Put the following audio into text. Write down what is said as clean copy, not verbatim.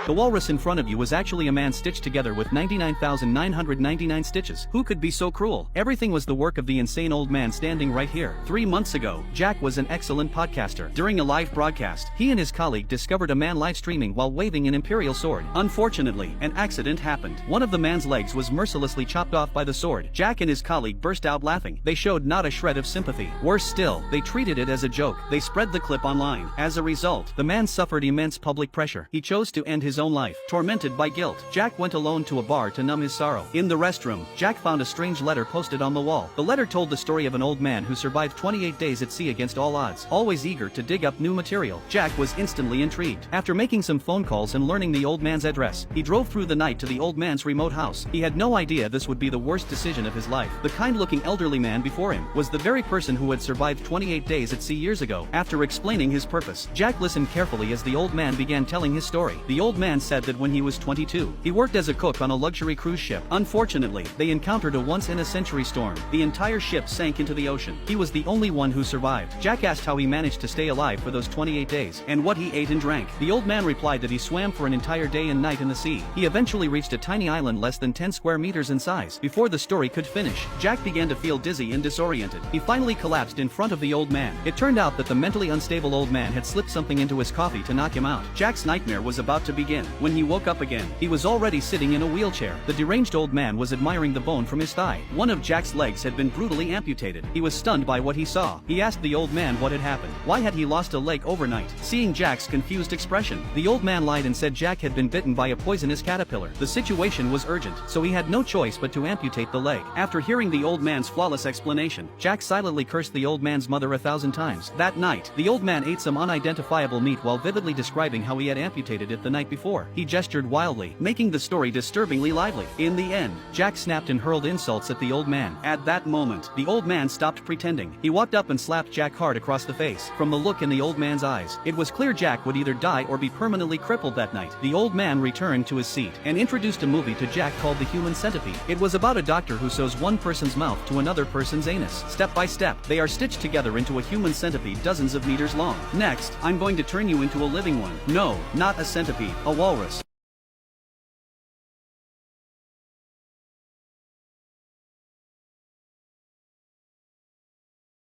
The walrus in front of you was actually a man stitched together with 99,999 stitches. Who could be so cruel? Everything was the work of the insane old man standing right here. 3 months ago, Jack was an excellent podcaster. During a live broadcast, he and his colleague discovered a man live streaming while waving an imperial sword. Unfortunately, an accident happened. One of the man's legs was mercilessly chopped off by the sword. Jack and his colleague burst out laughing. They showed not a shred of sympathy. Worse still, they treated it as a joke. They spread the clip online. As a result, the man suffered immense public pressure. He chose to end his own life. Tormented by guilt, Jack went alone to a bar to numb his sorrow. In the restroom, Jack found a strange letter posted on the wall. The letter told the story of an old man who survived 28 days at sea against all odds. Always eager to dig up new material, Jack was instantly intrigued. After making some phone calls and learning the old man's address, he drove through the night to the old man's remote house. He had no idea this would be the worst decision of his life. The kind-looking elderly man before him was the very person who had survived 28 days at sea years ago. After explaining his purpose, Jack listened carefully as the old man began telling his story. The old man said that when he was 22, he worked as a cook on a luxury cruise ship. Unfortunately, they encountered a once-in-a-century storm. The entire ship sank into the ocean. He was the only one who survived. Jack asked how he managed to stay alive for those 28 days, and what he ate and drank. The old man replied that he swam for an entire day and night in the sea. He eventually reached a tiny island less than 10 square meters in size. Before the story could finish, Jack began to feel dizzy and disoriented. He finally collapsed in front of the old man. It turned out that the mentally unstable old man had slipped something into his coffee to knock him out. Jack's nightmare was about to begin. When he woke up again, he was already sitting in a wheelchair. The deranged old man was admiring the bone from his thigh. One of Jack's legs had been brutally amputated. He was stunned by what he saw. He asked the old man what had happened. Why had he lost a leg overnight? Seeing Jack's confused expression, the old man lied and said Jack had been bitten by a poisonous caterpillar. The situation was urgent, so he had no choice but to amputate the leg. After hearing the old man's flawless explanation, Jack silently cursed the old man's mother 1,000 times. That night, the old man ate some unidentifiable meat while vividly describing how he had amputated it the night before. He gestured wildly, making the story disturbingly lively. In the end, Jack snapped and hurled insults at the old man. At that moment, the old man stopped pretending. He walked up and slapped Jack hard across the face. From the look in the old man's eyes, it was clear Jack would either die or be permanently crippled that night. The old man returned to his seat and introduced a movie to Jack called The Human Centipede. It was about a doctor who sews one person's mouth to another person's anus. Step by step, they are stitched together into a human centipede dozens of meters long. Next, I'm going to turn you into a living one. No, not a centipede, a walrus.